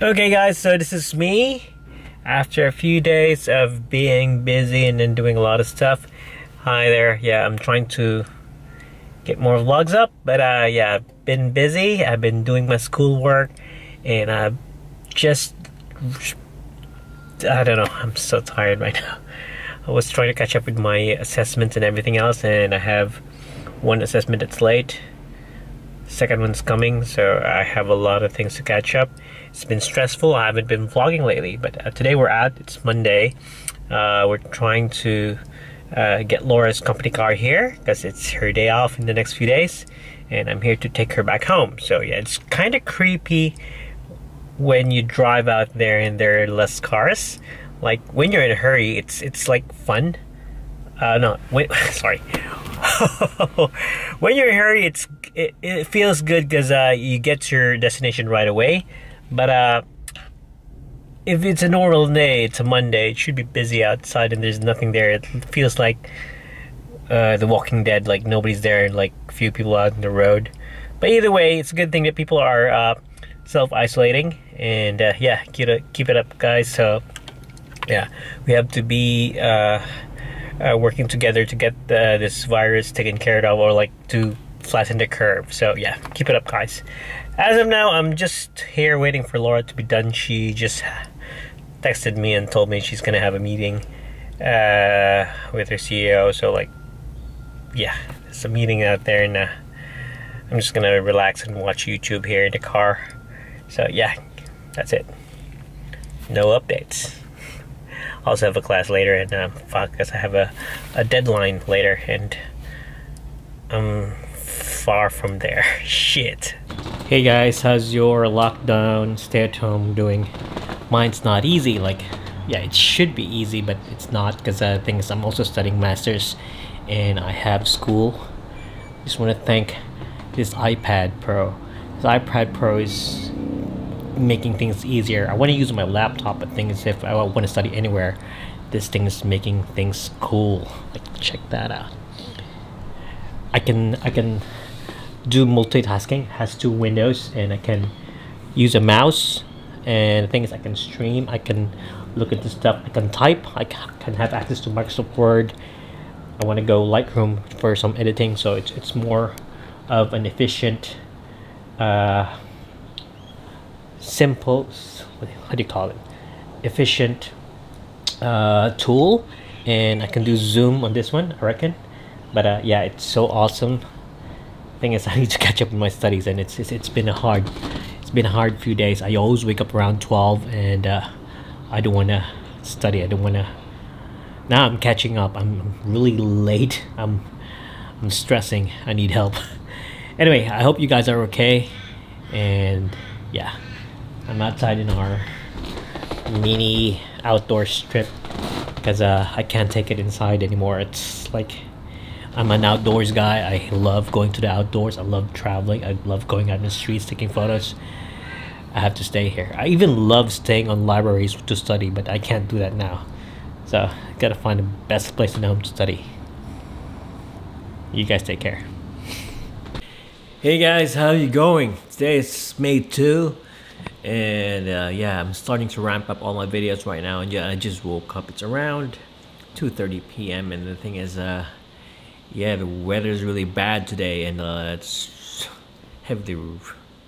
Okay guys, so this is me after a few days of being busy and then doing a lot of stuff. Hi there. Yeah, I'm trying to get more vlogs up, but yeah, I've been busy. I've been doing my schoolwork and I've just, I don't know, I'm so tired right now. I was trying to catch up with my assessments and everything else, and I have one assessment that's late. Second one's coming, so I have a lot of things to catch up. It's been stressful. I haven't been vlogging lately, but today we're out. It's Monday. We're trying to get Laura's company car here because it's her day off in the next few days, and I'm here to take her back home. So yeah, it's kind of creepy when you drive out there and there are less cars. Like when you're in a hurry, it's like fun. No, wait, sorry. When you're in a hurry, it feels good because you get to your destination right away. But if it's a normal day, it's a Monday, it should be busy outside and there's nothing there. It feels like The Walking Dead, like nobody's there and like few people out on the road. But either way, it's a good thing that people are self-isolating, and yeah, keep it up, guys. So yeah, we have to be working together to get this virus taken care of, or like to flatten the curve. So yeah, keep it up, guys. As of now, I'm just here waiting for Laura to be done. She just texted me and told me she's gonna have a meeting with her CEO. So like, yeah, it's a meeting out there, and I'm just gonna relax and watch YouTube here in the car. So yeah, that's it. No updates. Also have a class later, and fuck, because I have a deadline later, and I'm far from there. Shit. Hey guys, how's your lockdown stay at home doing? Mine's not easy. Like, yeah, it should be easy, but it's not, because the thing is, I'm also studying masters and I have school. Just want to thank this iPad Pro. This iPad Pro is making things easier. I want to use my laptop, but thing is, if I want to study anywhere, this thing is making things cool. Like, check that out. I can do multitasking. It has 2 windows, and I can use a mouse, and the thing is, I can stream, I can look at the stuff, I can type, I can have access to Microsoft Word. I want to go Lightroom for some editing, so it's more of an efficient simple, what do you call it, efficient tool. And I can do zoom on this one, I reckon. But yeah, it's so awesome. Thing is, I need to catch up with my studies, and it's been a hard few days. I always wake up around 12, and I don't want to study. I don't want to. Now I'm catching up. I'm really late. I'm stressing. I need help. Anyway, I hope you guys are okay, and yeah, I'm outside in our mini outdoor strip because I can't take it inside anymore. It's like, I'm an outdoors guy. I love going to the outdoors. I love traveling. I love going out in the streets, taking photos. I have to stay here. I even love staying on libraries to study, but I can't do that now. So I gotta find the best place in home to study. You guys take care. Hey guys, how you going? Today is May 2, and yeah, I'm starting to ramp up all my videos right now. And yeah, I just woke up. It's around 2:30 p.m. and the thing is, yeah, the weather is really bad today, and it's heavily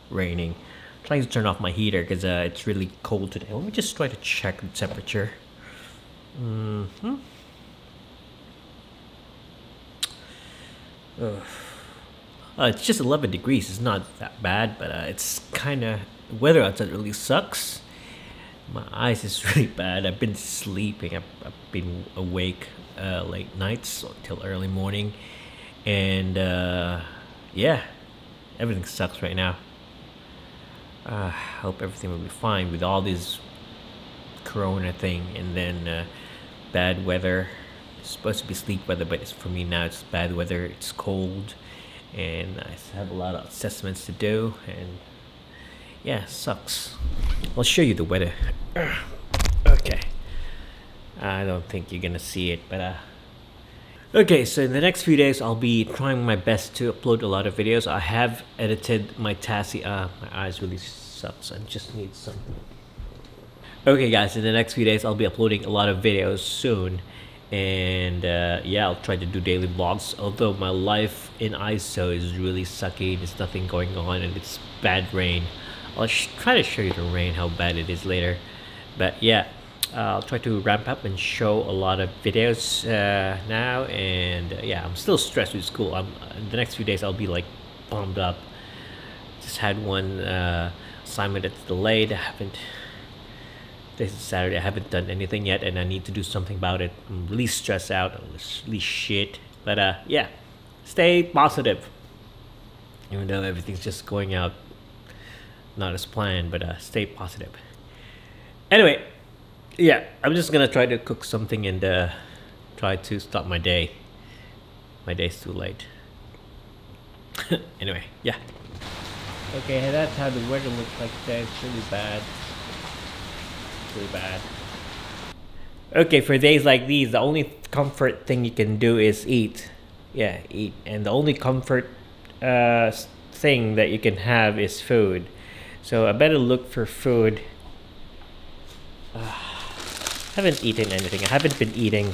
raining. I'm trying to turn off my heater because it's really cold today. Let me just try to check the temperature. It's just 11 degrees. It's not that bad, but it's kind of, weather outside really sucks. My eyes is really bad. I've been sleeping. I've been awake late nights until early morning, and yeah, everything sucks right now. I hope everything will be fine with all this corona thing, and then bad weather. It's supposed to be sleep weather, but it's, for me now, it's bad weather. It's cold, and I have a lot of assessments to do, and yeah, it sucks. I'll show you the weather. Okay, I don't think you're gonna see it, but okay, so in the next few days I'll be trying my best to upload a lot of videos. I have edited my Tassie. My eyes really sucks. I just need some Okay guys, in the next few days I'll be uploading a lot of videos soon, and yeah, I'll try to do daily vlogs, although my life in ISO is really sucky. There's nothing going on and it's bad rain. I'll try to show you the rain, how bad it is later, but yeah, I'll try to ramp up and show a lot of videos now, and yeah, I'm still stressed with school. In the next few days I'll be like bummed up. Just had one assignment that's delayed. This is Saturday, I haven't done anything yet, and I need to do something about it. I'm really stressed out, I'm really shit, but yeah, stay positive, even though everything's just going out not as planned, but stay positive. Anyway, yeah, I'm just gonna try to cook something and try to start my day. My day's too late. Anyway, yeah. Okay, that's how the weather looks like today. It's really bad. Really bad. Okay, for days like these, the only comfort thing you can do is eat. Yeah, eat. And the only comfort thing that you can have is food. So I better look for food. I haven't eaten anything. I haven't been eating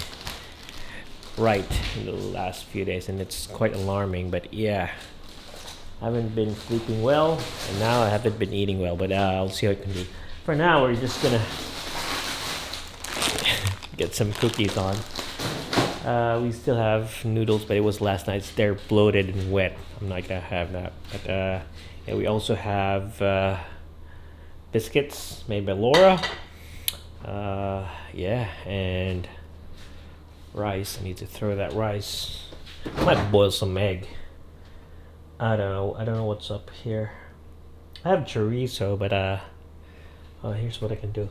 right in the last few days, and it's quite alarming, but yeah. I haven't been sleeping well, and now I haven't been eating well, but I'll see how I can do. For now, we're just gonna get some cookies on. We still have noodles, but it was last night's. They're bloated and wet. I'm not gonna have that. But yeah, we also have biscuits made by Laura. Yeah, and rice. I need to throw that rice. I might boil some egg. I don't know. I don't know what's up here. I have chorizo, but oh, here's what I can do.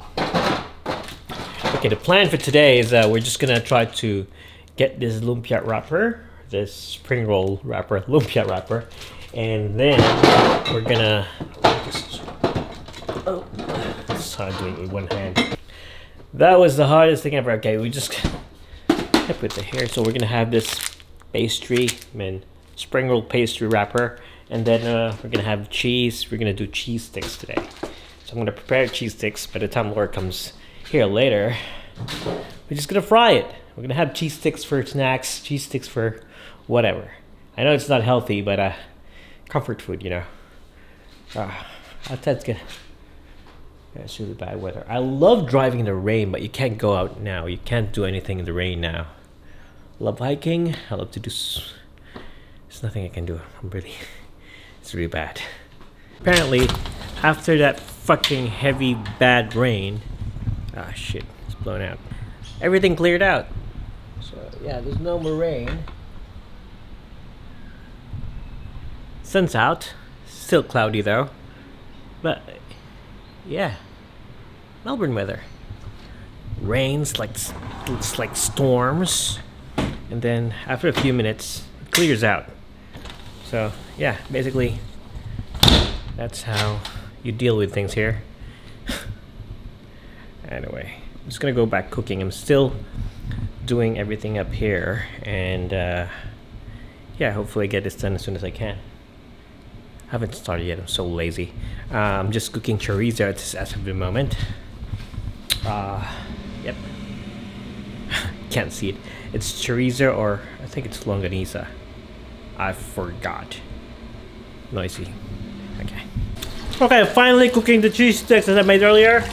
Okay, the plan for today is we're just gonna try to get this lumpia wrapper, this spring roll wrapper, lumpia wrapper, and then we're gonna. Oh, it's hard doing it with one hand. That was the hardest thing ever. Okay, we just kept with the hair, so we're gonna have this pastry, spring roll pastry wrapper, and then we're gonna have cheese. We're gonna do cheese sticks today. So I'm gonna prepare cheese sticks. By the time Laura comes here later, we're just gonna fry it. We're gonna have cheese sticks for snacks, cheese sticks for whatever. I know it's not healthy, but comfort food, you know. That's good. Yeah, it's really bad weather. I love driving in the rain, but you can't go out now. You can't do anything in the rain now. Love hiking. I love to do. There's nothing I can do. It's really bad. Apparently, after that fucking heavy bad rain, shit, it's blown out. Everything cleared out. So yeah, there's no more rain. Sun's out. Still cloudy though. But yeah, Melbourne weather. Rains looks like storms, and then after a few minutes, it clears out. So yeah, basically that's how you deal with things here. Anyway, I'm just gonna go back cooking. I'm still doing everything up here, and yeah, hopefully get this done as soon as I can. I haven't started yet, I'm so lazy. I'm just cooking chorizo as of the moment. Yep. Can't see it. It's chorizo, or I think it's longaniza. I forgot. Noisy. Okay. Okay, finally cooking the cheese sticks that I made earlier.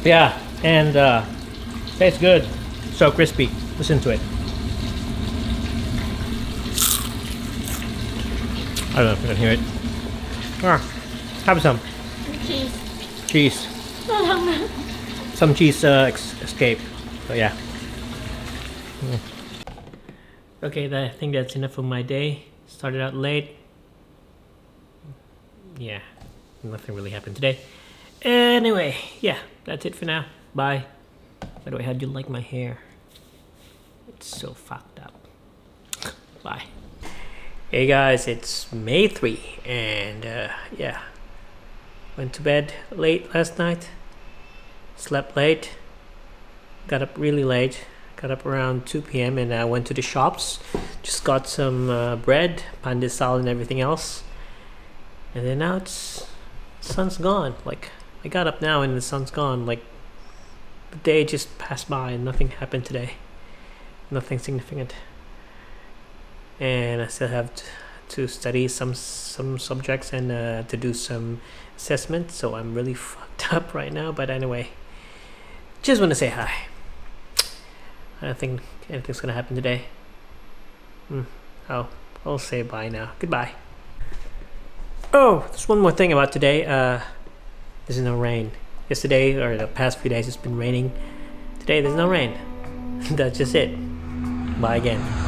Yeah, and tastes good. So crispy. Listen to it. I don't know if you can hear it. Have some. Cheese. Cheese. Some cheese escape. So yeah. Okay, I think that's enough for my day. Started out late. Yeah, nothing really happened today. Anyway, yeah, that's it for now. Bye. By the way, how'd you like my hair? It's so fucked up. Bye. Hey guys, it's May 3, and yeah, went to bed late last night, slept late, got up really late, got up around 2 p.m. and I went to the shops, just got some bread, pandesal and everything else, and then now it's sun's gone. Like, I got up now and the sun's gone. Like, the day just passed by and nothing happened today. Nothing significant. And I still have to study some subjects and to do some assessments, so I'm really fucked up right now. But anyway, just want to say hi. I don't think anything's gonna happen today. I'll say bye now. Goodbye. Oh, there's one more thing about today. There's no rain. Yesterday, or the past few days, it's been raining. Today there's no rain. That's just it. Bye again.